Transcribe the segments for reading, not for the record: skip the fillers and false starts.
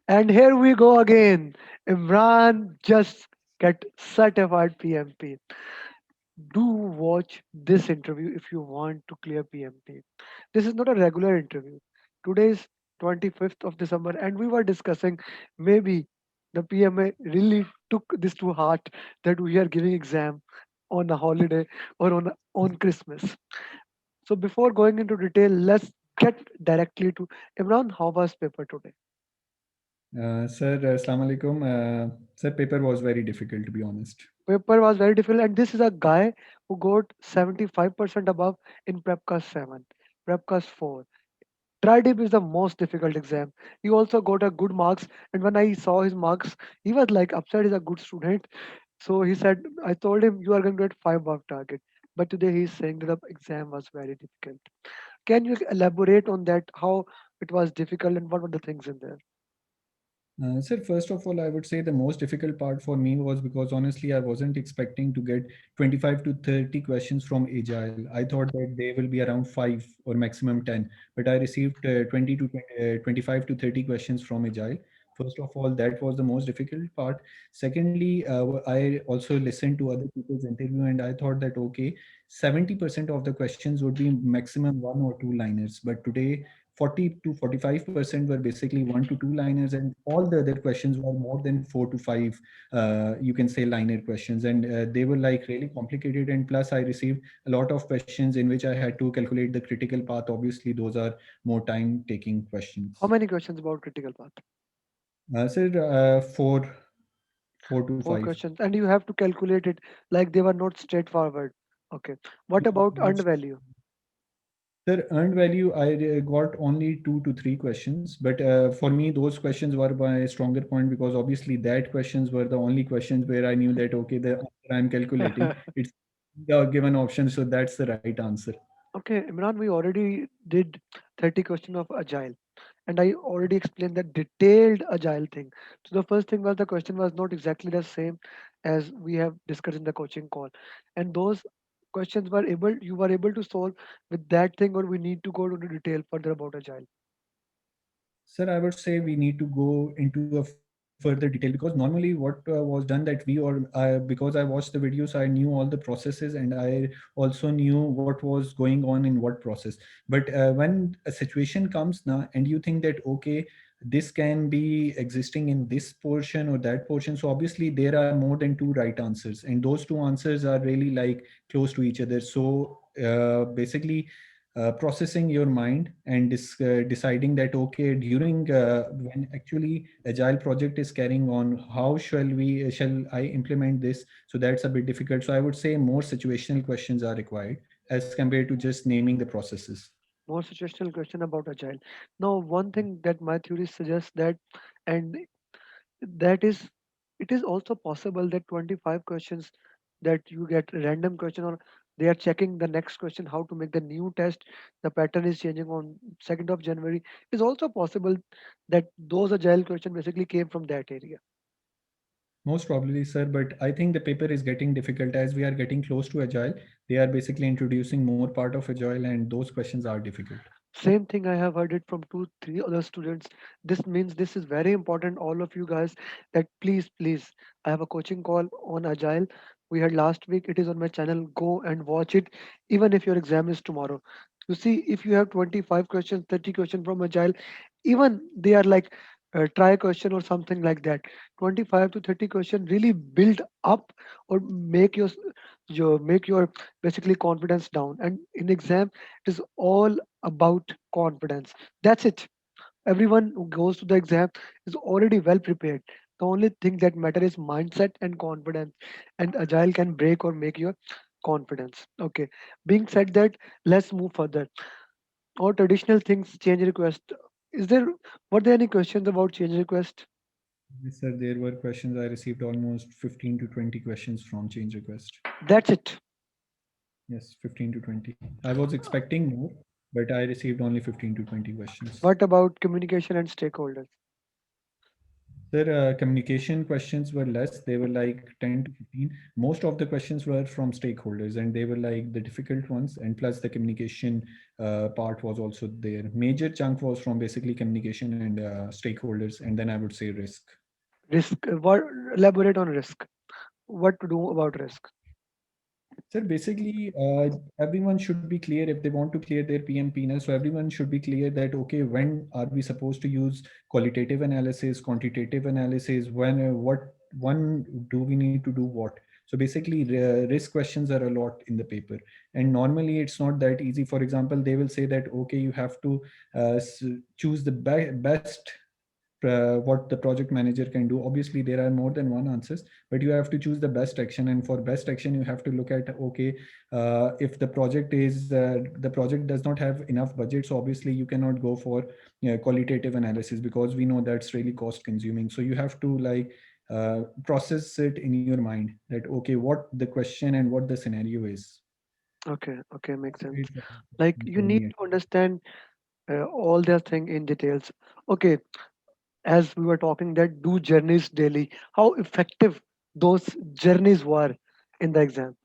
And here we go again. Imran just get certified PMP. Do watch this interview if you want to clear PMP. This is not a regular interview. Today is 25th of December, and we were discussing maybe the PMA really took this to heart that we are giving exam on a holiday or on Christmas. So before going into detail, let's get directly to Imran. How was paper today? Sir, Assalamu alaikum. Sir, paper was very difficult to be honest. Paper was very difficult, and this is a guy who got 75% above in Prepcast 7, Prepcast 4. Tridip is the most difficult exam. He also got a good marks, and when I saw his marks, he was like upset. He's a good student, so he said, "I told him you are going to get 5 above target." But today he's saying that the exam was very difficult. Can you elaborate on that? How it was difficult, and what were the things in there? Sir, first of all, I would say the most difficult part for me was because honestly, I wasn't expecting to get 25 to 30 questions from Agile. I thought that they will be around 5 or maximum 10, but I received 20 to 20, 25 to 30 questions from Agile. First of all, that was the most difficult part. Secondly, I also listened to other people's interview and I thought that, okay, 70% of the questions would be maximum one or two liners, but today 40 to 45% were basically one to two liners, and all the other questions were more than four to five, you can say, liner questions. And they were like really complicated. And plus, I received a lot of questions in which I had to calculate the critical path. Obviously, those are more time taking How questions. many questions about critical path? Sir, four to Four five. questions, and you have to calculate it like they were not straightforward. Okay. What about earned value? Sir, earned value, I got only two to three questions, but for me, those questions were my stronger point because obviously that questions were the only questions where I knew that, okay, the answer I'm calculating, it's the given option, so that's the right answer. Okay, Imran, we already did 30 question of agile, and I already explained that detailed agile thing. So the first thing was the question was not exactly the same as we have discussed in the coaching call, and those questions were able you were able to solve with that thing, or we need to go into detail further about agile. Sir, I would say we need to go into a further detail because normally what was done that we or because I watched the videos, I knew all the processes and I also knew what was going on in what process. But when a situation comes now and you think that, okay, this can be existing in this portion or that portion, so obviously there are more than two right answers, and those two answers are really like close to each other. So basically processing your mind and deciding that, okay, during when actually agile project is carrying on, how shall I implement this, so that's a bit difficult. So I would say more situational questions are required as compared to just naming the processes. More situational question about agile. Now, one thing that my theory suggests that, and that is, it is also possible that 25 questions that you get random question, or they are checking the next question how to make the new test, the pattern is changing on 2nd of January. It's also possible that those agile questions basically came from that area. Most probably, sir, but I think the paper is getting difficult as we are getting close to agile. They are basically introducing more part of agile and those questions are difficult. Same thing, I have heard it from 2 3 other students. This means this is very important, all of you guys, that please, I have a coaching call on agile we had last week. It is on my channel. Go and watch it, even if your exam is tomorrow. You see, if you have 25 questions, 30 questions from agile, even they are like try question or something like that. 25 to 30 question really build up or make your basically confidence down, and in exam it is all about confidence. That's it. Everyone who goes to the exam is already well prepared. The only thing that matter is mindset and confidence, and agile can break or make your confidence. Okay, being said that, let's move further. Or traditional things, change request. Is there Were there any questions about change request? Yes, sir, there were questions. I received almost 15 to 20 questions from change request. That's it. Yes, 15 to 20. I was expecting more, but I received only 15 to 20 questions. What about communication and stakeholders? Sir, communication questions were less. They were like 10 to 15. Most of the questions were from stakeholders, and they were like the difficult ones. And plus, the communication part was also there. Major chunk was from basically communication and stakeholders, and then I would say risk. Risk. What? Elaborate on risk. What to do about risk? Sir, basically, everyone should be clear if they want to clear their PMP. Now, so everyone should be clear that, okay, when are we supposed to use qualitative analysis, quantitative analysis, when, when do we need to do what? So basically, risk questions are a lot in the paper. And normally it's not that easy. For example, they will say that, okay, you have to choose the best what the project manager can do. Obviously there are more than one answers, but you have to choose the best action, and for best action you have to look at, okay, if the project does not have enough budget, so obviously you cannot go for qualitative analysis, because we know that's really cost consuming. So you have to like process it in your mind that, okay, what the question and what the scenario is. Okay, okay, makes That's the way sense. it was Like you for need me. to understand all their thing in details. Okay, as we were talking that do journeys daily, how effective those journeys were in the exam.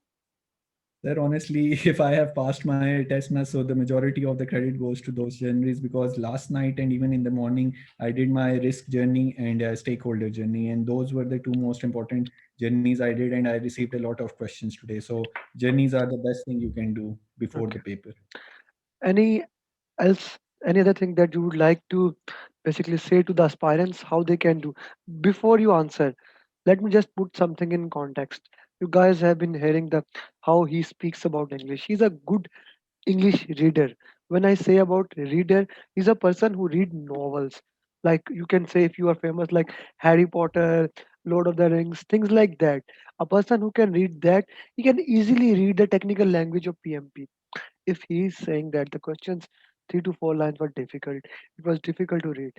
Sir, honestly, if I have passed my test now, so the majority of the credit goes to those journeys, because last night and even in the morning, I did my risk journey and stakeholder journey, and those were the two most important journeys I did, and I received a lot of questions today. So journeys are the best thing you can do before the Okay. paper. Any else, any other thing that you would like to basically say to the aspirants how they can do? Before you answer, let me just put something in context. You guys have been hearing the how he speaks about English. He's a good English reader. When I say about reader, he's a person who read novels. Like you can say if you are famous like Harry Potter, Lord of the Rings, things like that. A person who can read that, he can easily read the technical language of PMP. If he is saying that the questions 3 to 4 lines were difficult, it was difficult to read.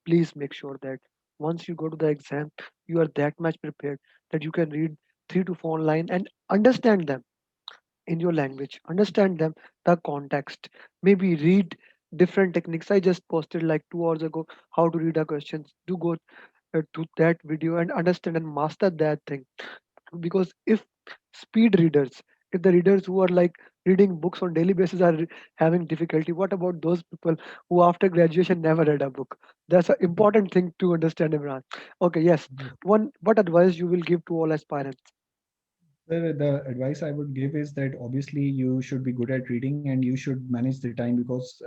Please make sure that once you go to the exam, you are that much prepared that you can read 3 to 4 lines and understand them in your language, understand them, the context, maybe read different techniques. I just posted like 2 hours ago how to read a questions. Do go to that video and understand and master that thing. Because if speed readers, if the readers who are like reading books on daily basis are having difficulty, what about those people who after graduation never read a book? That's an important thing to understand, Imran. Okay, yes. One, what advice you will give to all aspirants? Sir, the advice I would give is that obviously you should be good at reading and you should manage the time, because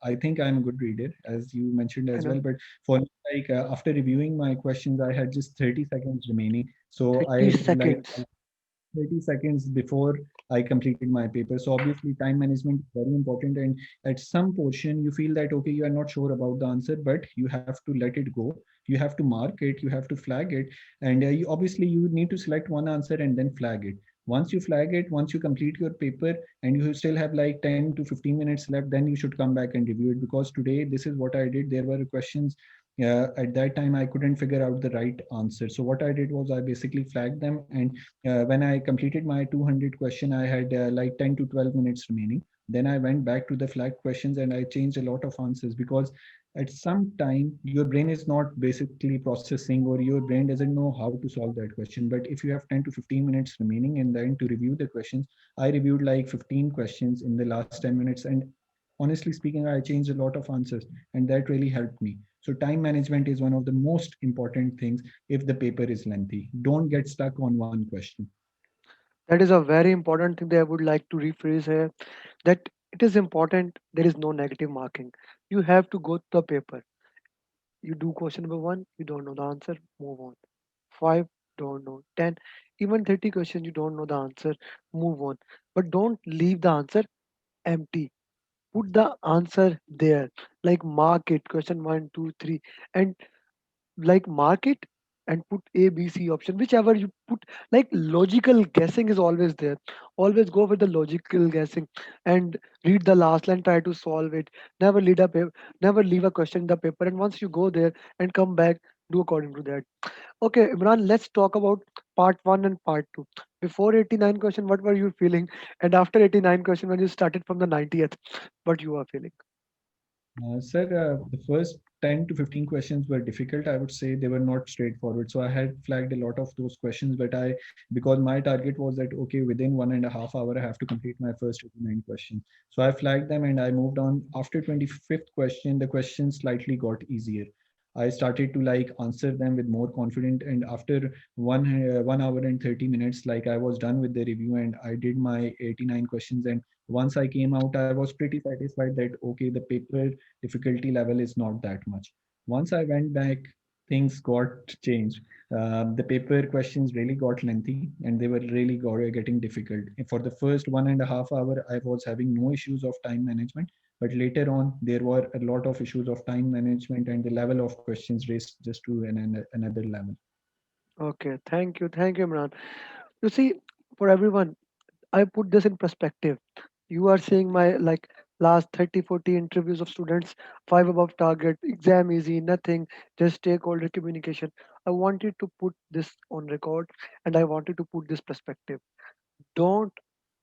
I think I'm a good reader, as you mentioned I as well. know. But for me, like after reviewing my questions, I had just 30 seconds remaining. So 30 I like seconds 30 seconds before I completed my paper. So obviously time management is very important. And at some portion you feel that, okay, you are not sure about the answer, but you have to let it go. You have to mark it, you have to flag it. And obviously you need to select one answer and then flag it. Once you flag it, once you complete your paper and you still have like 10 to 15 minutes left, then you should come back and review it. Because today, this is what I did. There were questions at that time I couldn't figure out the right answer. So what I did was I basically flagged them, and when I completed my 200 question, I had like 10 to 12 minutes remaining. Then I went back to the flag questions and I changed a lot of answers, because at some time your brain is not basically processing, or your brain doesn't know how to solve that question. But if you have 10 to 15 minutes remaining and then to review the questions, I reviewed like 15 questions in the last 10 minutes. And honestly speaking, I changed a lot of answers, and that really helped me. So time management is one of the most important things. If the paper is lengthy, don't get stuck on one question. That is a very important thing that I would like to rephrase here. That it is important. There is no negative marking. You have to go to the paper. You do question number one, you don't know the answer, move on. Five, don't know. 10, even 30 questions, you don't know the answer, move on. But don't leave the answer empty. Put the answer there. Like mark it, question one, two, three, and like mark it and put A, B, C option, whichever you put. Like logical guessing is always there. Always go with the logical guessing and read the last line, try to solve it. Never leave a question in the paper. And once you go there and come back, do according to that. Okay, Imran, let's talk about part one and part two. Before 89 question, what were you feeling? And after 89 question, when you started from the 90th, what you are feeling? Sir, the first 10 to 15 questions were difficult. I would say they were not straightforward. So I had flagged a lot of those questions, but because my target was that, okay, within 1.5 hours, I have to complete my first 89 questions. So I flagged them and I moved on. After 25th question, the questions slightly got easier. I started to like answer them with more confidence. And after 1 hour and 30 minutes, like I was done with the review and I did my 89 questions. And once I came out, I was pretty satisfied that, okay, the paper difficulty level is not that much. Once I went back, things got changed. The paper questions really got lengthy and they were really getting difficult. For the first 1.5 hour, I was having no issues of time management, but later on, there were a lot of issues of time management and the level of questions raised just to another level. Okay, thank you, Imran. You see, for everyone, I put this in perspective. You are seeing my like last 30, 40 interviews of students, five above target, exam easy, nothing, just stakeholder communication. I wanted to put this on record and I wanted to put this perspective. Don't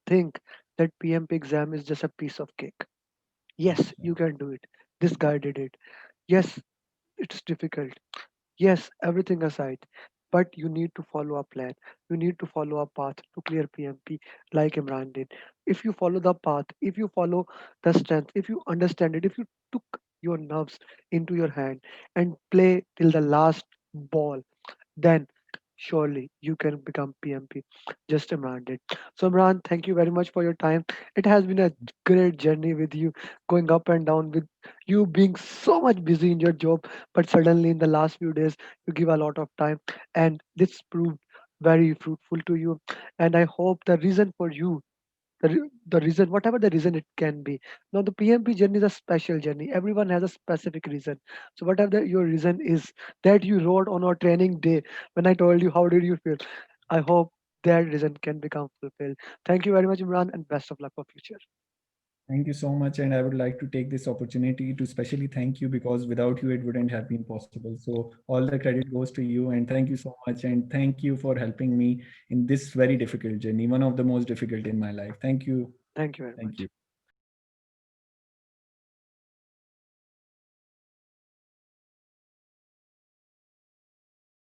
think that PMP exam is just a piece of cake. Yes, Yeah. you can do it. This guy did it. Yes, it's difficult. Yes, everything aside, but you need to follow a plan. You need to follow a path to clear PMP like Imran did. If you follow the path, if you follow the strength, if you understand it, if you took your nerves into your hand and play till the last ball, then surely you can become PMP. Just Imran did. So Imran, thank you very much for your time. It has been a great journey with you, going up and down with you being so much busy in your job, but suddenly in the last few days you give a lot of time, and this proved very fruitful to you. And I hope the reason for you the reason, whatever the reason it can be. Now, the PMP journey is a special journey. Everyone has a specific reason. So, whatever your reason is that you wrote on our training day when I told you, how did you feel? I hope that reason can become fulfilled. Thank you very much, Imran, and best of luck for future. Thank you so much. And I would like to take this opportunity to specially thank you because without you, it wouldn't have been possible. So all the credit goes to you. And thank you so much. And thank you for helping me in this very difficult journey, one of the most difficult in my life. Thank you. Thank you very Thank much. you.